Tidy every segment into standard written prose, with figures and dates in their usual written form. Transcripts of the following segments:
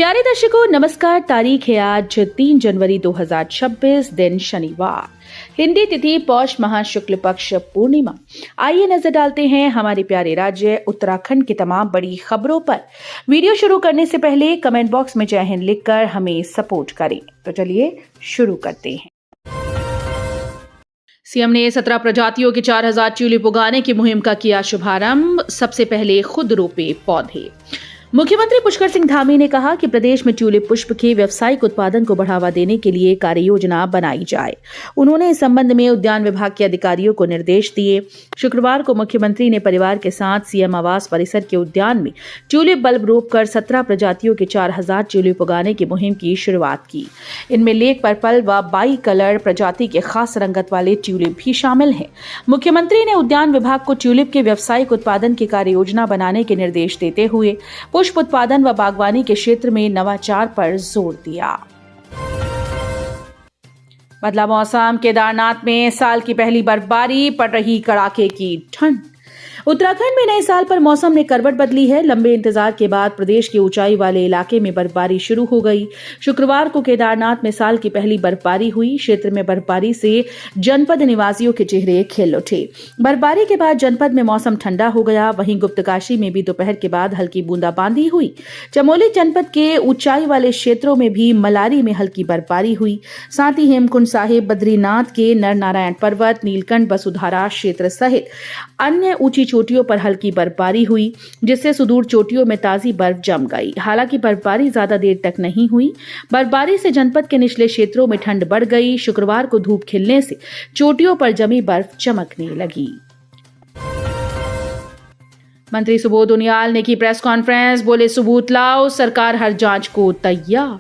प्यारे दर्शकों नमस्कार। तारीख है आज 3 जनवरी 2026, दिन शनिवार, हिंदी तिथि पौष माह शुक्ल पक्ष पूर्णिमा। आइए नजर डालते हैं हमारे प्यारे राज्य उत्तराखंड की तमाम बड़ी खबरों पर। वीडियो शुरू करने से पहले कमेंट बॉक्स में जय हिंद लिखकर हमें सपोर्ट करें। तो चलिए शुरू करते हैं। सीएम ने 17 प्रजातियों के 4000 ट्यूलिप उगाने की मुहिम का किया शुभारंभ। सबसे पहले खुद रोपे पौधे। मुख्यमंत्री पुष्कर सिंह धामी ने कहा कि प्रदेश में ट्यूलिप पुष्प के व्यावसायिक उत्पादन को बढ़ावा देने के लिए कार्य योजना बनाई जाए। उन्होंने इस संबंध में उद्यान विभाग के अधिकारियों को निर्देश दिए। शुक्रवार को मुख्यमंत्री ने परिवार के साथ सीएम आवास परिसर के उद्यान में ट्यूलिप बल्ब रोपकर 17 प्रजातियों के 4000 ट्यूलिप उगाने की मुहिम की शुरुआत की। इनमें लेक पर्पल व बाई कलर प्रजाति के खास रंगत वाले ट्यूलिप भी शामिल हैं। मुख्यमंत्री ने उद्यान विभाग को ट्यूलिप के व्यावसायिक उत्पादन की कार्य योजना बनाने के निर्देश देते हुए पुष्प उत्पादन व बागवानी के क्षेत्र में नवाचार पर जोर दिया। बदला मौसम। केदारनाथ में साल की पहली बर्फबारी, पड़ रही कड़ाके की ठंड। उत्तराखंड में नए साल पर मौसम ने करवट बदली है। लंबे इंतजार के बाद प्रदेश के ऊंचाई वाले इलाके में बर्फबारी शुरू हो गई। शुक्रवार को केदारनाथ में साल की पहली बर्फबारी हुई। क्षेत्र में बर्फबारी से जनपद निवासियों के चेहरे खिल उठे। बर्फबारी के बाद जनपद में मौसम ठंडा हो गया। वहीं गुप्तकाशी में भी दोपहर के बाद हल्की बूंदाबांदी हुई। चमोली जनपद के ऊंचाई वाले क्षेत्रों में भी मलारी में हल्की बर्फबारी हुई। साथ ही हेमकुंड साहिब, बद्रीनाथ के नरनारायण पर्वत, नीलकंठ, वसुधारा क्षेत्र सहित अन्य ऊंची चोटियों पर हल्की बर्फबारी हुई, जिससे सुदूर चोटियों में ताजी बर्फ जम गई। हालांकि बर्फबारी ज्यादा देर तक नहीं हुई। बर्फबारी से जनपद के निचले क्षेत्रों में ठंड बढ़ गई। शुक्रवार को धूप खिलने से चोटियों पर जमी बर्फ चमकने लगी। मंत्री सुबोध उनियाल ने की प्रेस कॉन्फ्रेंस। बोले, सबूत लाओ, सरकार हर जांच को तैयार।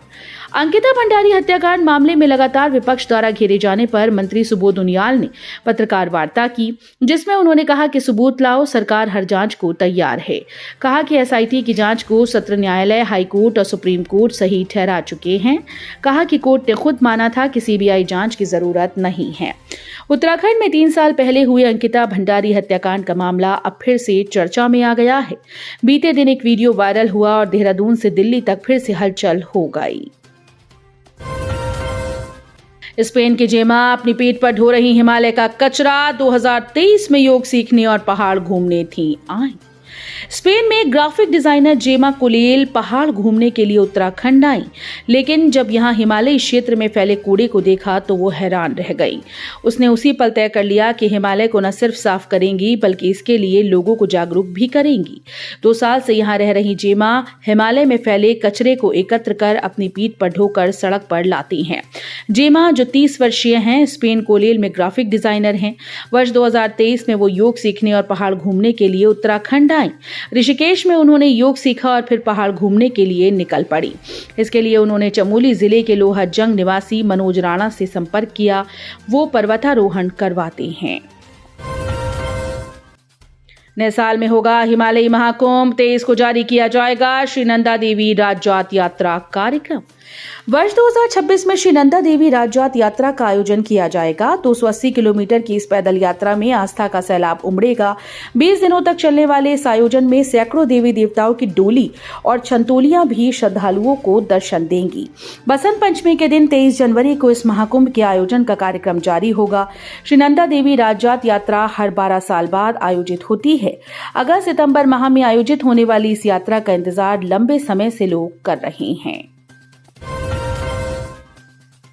अंकिता भंडारी हत्याकांड मामले में लगातार विपक्ष द्वारा घेरे जाने पर मंत्री सुबोध उनियाल ने पत्रकार वार्ता की, जिसमें उन्होंने कहा कि सबूत लाओ, सरकार हर जांच को तैयार है। कहा कि एसआईटी की जांच को सत्र न्यायालय, हाईकोर्ट और सुप्रीम कोर्ट सही ठहरा चुके हैं। कहा कि कोर्ट ने खुद माना था कि सीबीआई जांच की जरूरत नहीं है। उत्तराखंड में 3 साल पहले हुए अंकिता भंडारी हत्याकांड का मामला अब फिर से चर्चा में आ गया है। बीते दिन एक वीडियो वायरल हुआ और देहरादून से दिल्ली तक फिर से हलचल हो गई। स्पेन की जेमा अपनी पीठ पर ढो रही हिमालय का कचरा। 2023 में योग सीखने और पहाड़ घूमने थी आई। स्पेन में ग्राफिक डिजाइनर जेमा कुलेल पहाड़ घूमने के लिए उत्तराखंड आई, लेकिन जब यहां हिमालयी क्षेत्र में फैले कूड़े को देखा तो वो हैरान रह गई। उसने उसी पल तय कर लिया कि हिमालय को न सिर्फ साफ करेंगी बल्कि इसके लिए लोगों को जागरूक भी करेंगी। 2 साल से यहां रह रही जेमा हिमालय में फैले कचरे को एकत्र कर अपनी पीठ पर ढोकर सड़क पर लाती हैं। जेमा, जो 30 वर्षीय हैं, स्पेन कोलेल में ग्राफिक डिजाइनर हैं। वर्ष 2023 में वो योग सीखने और पहाड़ घूमने के लिए उत्तराखंड आई। ऋषिकेश में उन्होंने योग सीखा और फिर पहाड़ घूमने के लिए निकल पड़ी। इसके लिए उन्होंने चमोली जिले के लोहाजंग निवासी मनोज राणा से संपर्क किया। वो पर्वतारोहण करवाते हैं। नए साल में होगा हिमालयी महाकुंभ। 23 को जारी किया जाएगा श्री नंदा देवी राजजात यात्रा कार्यक्रम। वर्ष 2026 में श्री नंदा देवी राजजात यात्रा का आयोजन किया जाएगा। 280 किलोमीटर की इस पैदल यात्रा में आस्था का सैलाब उमड़ेगा। 20 दिनों तक चलने वाले इस आयोजन में सैकड़ों देवी देवताओं की डोली और छंतोलियां भी श्रद्धालुओं को दर्शन देंगी। बसंत पंचमी के दिन 23 जनवरी को इस महाकुंभ के आयोजन का कार्यक्रम जारी होगा। श्री नंदा देवी राजजात यात्रा हर 12 साल बाद आयोजित होती है। अगस्त सितंबर माह में आयोजित होने वाली इस यात्रा का इंतजार लंबे समय से लोग कर रहे हैं।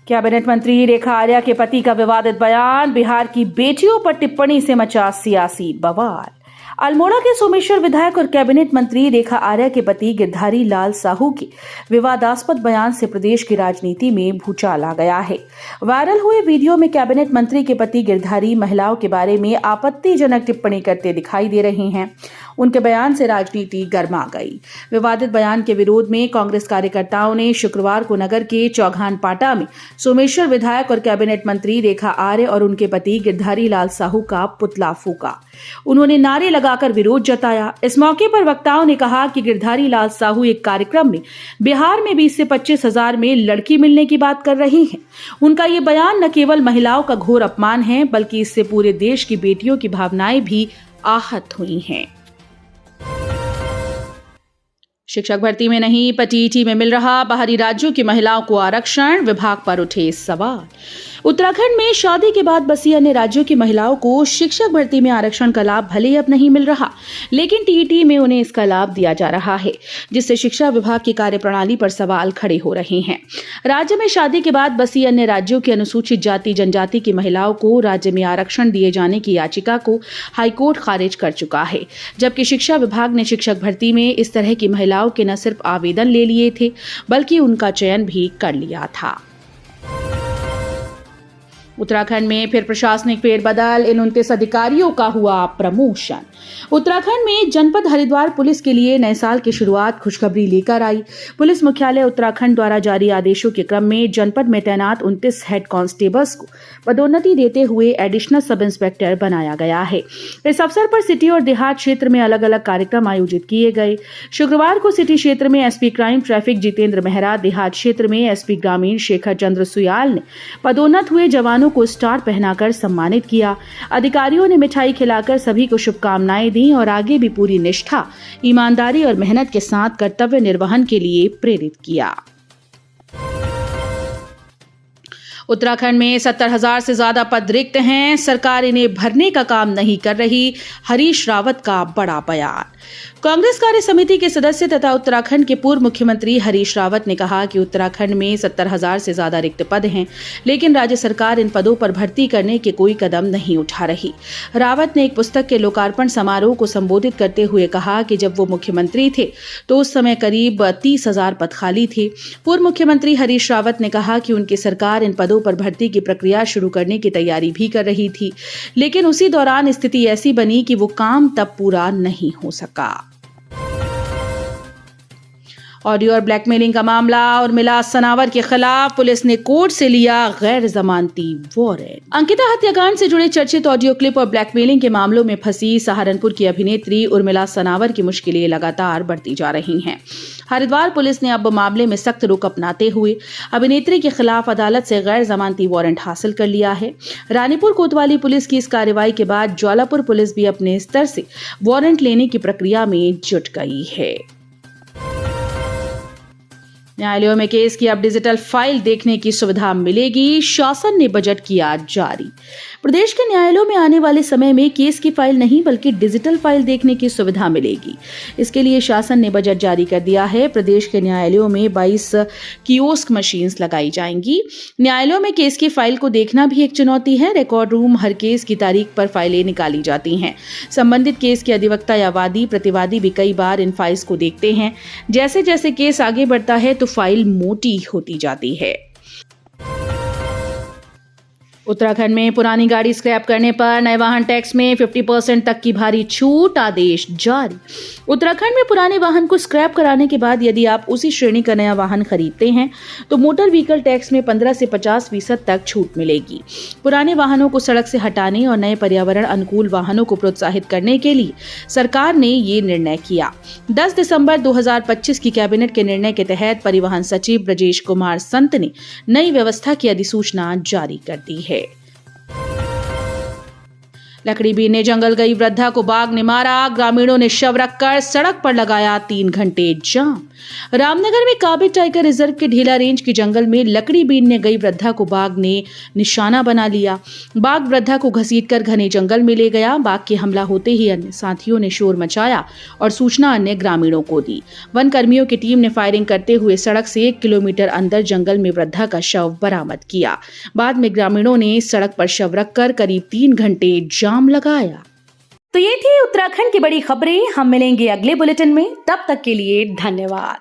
कैबिनेट मंत्री रेखा आर्या के पति का विवादित बयान। बिहार की बेटियों पर टिप्पणी से मचा सियासी बवाल। अल्मोड़ा के सोमेश्वर विधायक और कैबिनेट मंत्री रेखा आर्या के पति गिरधारी लाल साहू के विवादास्पद बयान से प्रदेश की राजनीति में भूचाल आ गया है। वायरल हुए वीडियो में कैबिनेट मंत्री के पति गिरधारी महिलाओं के बारे में आपत्तिजनक टिप्पणी करते दिखाई दे रहे हैं। उनके बयान से राजनीति गर्मा गई। विवादित बयान के विरोध में कांग्रेस कार्यकर्ताओं ने शुक्रवार को नगर के चौघान पाटा में सोमेश्वर विधायक और कैबिनेट मंत्री रेखा आर्य और उनके पति गिरधारी लाल साहू का पुतला फूका। उन्होंने नारे लगाकर विरोध जताया। इस मौके पर वक्ताओं ने कहा कि गिरधारी लाल साहू एक कार्यक्रम में बिहार में 20 से 25 हजार में लड़की मिलने की बात कर रही हैं। उनका ये बयान न केवल महिलाओं का घोर अपमान है बल्कि इससे पूरे देश की बेटियों की भावनाएं भी आहत हुई हैं। शिक्षक भर्ती में नहीं, टीईटी में मिल रहा बाहरी राज्यों की महिलाओं को आरक्षण, विभाग पर उठे सवाल। उत्तराखंड में शादी के बाद बसी अन्य राज्यों की महिलाओं को शिक्षक भर्ती में आरक्षण का लाभ भले ही अब नहीं मिल रहा, लेकिन टीईटी में उन्हें इसका लाभ दिया जा रहा है, जिससे शिक्षा विभाग की कार्यप्रणाली पर सवाल खड़े हो रहे हैं। राज्य में शादी के बाद बसी अन्य राज्यों की अनुसूचित जाति जनजाति की महिलाओं को राज्य में आरक्षण दिए जाने की याचिका को हाईकोर्ट खारिज कर चुका है, जबकि शिक्षा विभाग ने शिक्षक भर्ती में इस तरह की महिलाओं के न सिर्फ आवेदन ले लिए थे, बल्कि उनका चयन भी कर लिया था। उत्तराखंड में फिर प्रशासनिक फेरबदल, इन 29 अधिकारियों का हुआ प्रमोशन। उत्तराखंड में जनपद हरिद्वार पुलिस के लिए नए साल की शुरुआत खुशखबरी लेकर आई। पुलिस मुख्यालय उत्तराखंड द्वारा जारी आदेशों के क्रम में जनपद में तैनात 29 हेड कांस्टेबल्स को पदोन्नति देते हुए एडिशनल सब इंस्पेक्टर बनाया गया है। इस अवसर पर सिटी और देहात क्षेत्र में अलग अलग कार्यक्रम आयोजित किए गए। शुक्रवार को सिटी क्षेत्र में SP crime traffic Jitendra Mehra, देहात क्षेत्र में एसपी ग्रामीण शेखर चंद्र सुयाल ने पदोन्नत हुए जवानों को स्टार पहनाकर सम्मानित किया। अधिकारियों ने मिठाई खिलाकर सभी को शुभकामनाएं दी और आगे भी पूरी निष्ठा, ईमानदारी और मेहनत के साथ कर्तव्य निर्वहन के लिए प्रेरित किया। उत्तराखंड में 70,000 से ज्यादा पद रिक्त हैं, सरकार इन्हें भरने का काम नहीं कर रही, हरीश रावत का बड़ा बयान। कांग्रेस कार्य समिति के सदस्य तथा उत्तराखंड के पूर्व मुख्यमंत्री हरीश रावत ने कहा कि उत्तराखंड में 70,000 से ज्यादा रिक्त पद हैं, लेकिन राज्य सरकार इन पदों पर भर्ती करने के कोई कदम नहीं उठा रही। रावत ने एक पुस्तक के लोकार्पण समारोह को संबोधित करते हुए कहा कि जब वो मुख्यमंत्री थे तो उस समय करीब 30,000 पद खाली थे। पूर्व मुख्यमंत्री हरीश रावत ने कहा कि उनकी सरकार इन पदों पर भर्ती की प्रक्रिया शुरू करने की तैयारी भी कर रही थी, लेकिन उसी दौरान स्थिति ऐसी बनी कि वो काम तब पूरा नहीं हो सका। ऑडियो और ब्लैकमेलिंग का मामला और मिला सनावर के खिलाफ पुलिस ने कोर्ट से लिया गैर जमानती वारंट। अंकिता हत्याकांड से जुड़े चर्चित ऑडियो क्लिप और ब्लैकमेलिंग के मामलों में फंसी सहारनपुर की अभिनेत्री उर्मिला सनावर की मुश्किलें लगातार बढ़ती जा रही हैं। हरिद्वार पुलिस ने अब मामले में सख्त रुख अपनाते हुए अभिनेत्री के खिलाफ अदालत से गैर जमानती वारंट हासिल कर लिया है। रानीपुर कोतवाली पुलिस की इस कार्रवाई के बाद ज्वालापुर पुलिस भी अपने स्तर से वारंट लेने की प्रक्रिया में जुट गई है। न्यायालयों में केस की अब डिजिटल फाइल देखने की सुविधा मिलेगी, शासन ने बजट किया जारी। प्रदेश के न्यायालयों में आने वाले समय में केस की फाइल नहीं बल्कि डिजिटल फाइल देखने की सुविधा मिलेगी। इसके लिए शासन ने बजट जारी कर दिया है। प्रदेश के न्यायालयों में 22 कियोस्क मशीन्स लगाई जाएंगी। न्यायालयों में केस की फाइल को देखना भी एक चुनौती है। रिकॉर्ड रूम हर केस की तारीख पर फाइलें निकाली जाती हैं। संबंधित केस के अधिवक्ता या वादी प्रतिवादी भी कई बार इन फाइल्स को देखते हैं। जैसे जैसे केस आगे बढ़ता है तो फाइल मोटी होती जाती है। उत्तराखंड में पुरानी गाड़ी स्क्रैप करने पर नए वाहन टैक्स में 50% तक की भारी छूट, आदेश जारी। उत्तराखंड में पुराने वाहन को स्क्रैप कराने के बाद यदि आप उसी श्रेणी का नया वाहन खरीदते हैं तो मोटर व्हीकल टैक्स में 15 से 50% तक छूट मिलेगी। पुराने वाहनों को सड़क से हटाने और नए पर्यावरण अनुकूल वाहनों को प्रोत्साहित करने के लिए सरकार ने ये निर्णय किया। 10 दिसंबर 2025 की कैबिनेट के निर्णय के तहत परिवहन सचिव ब्रजेश कुमार संत ने नई व्यवस्था की अधिसूचना जारी कर दी है। लकड़ी बीनने जंगल गई वृद्धा को बाघ ने मारा, ग्रामीणों ने शव रखकर सड़क पर लगाया 3 घंटे जाम। रामनगर में काबिज टाइगर रिजर्व के ढीला रेंज के जंगल में लकड़ी बीनने गई वृद्धा को बाघ ने निशाना बना लिया। बाघ वृद्धा को घसीटकर घने जंगल में ले गया। बाघ के हमला होते ही अन्य साथियों ने शोर मचाया और सूचना अन्य ग्रामीणों को दी। वन कर्मियों की टीम ने फायरिंग करते हुए सड़क से 1 किलोमीटर अंदर जंगल में वृद्धा का शव बरामद किया। बाद में ग्रामीणों ने सड़क पर शव रखकर करीब 3 घंटे जाम लगाया। तो ये थी उत्तराखंड की बड़ी खबरें। हम मिलेंगे अगले बुलेटिन में, तब तक के लिए धन्यवाद।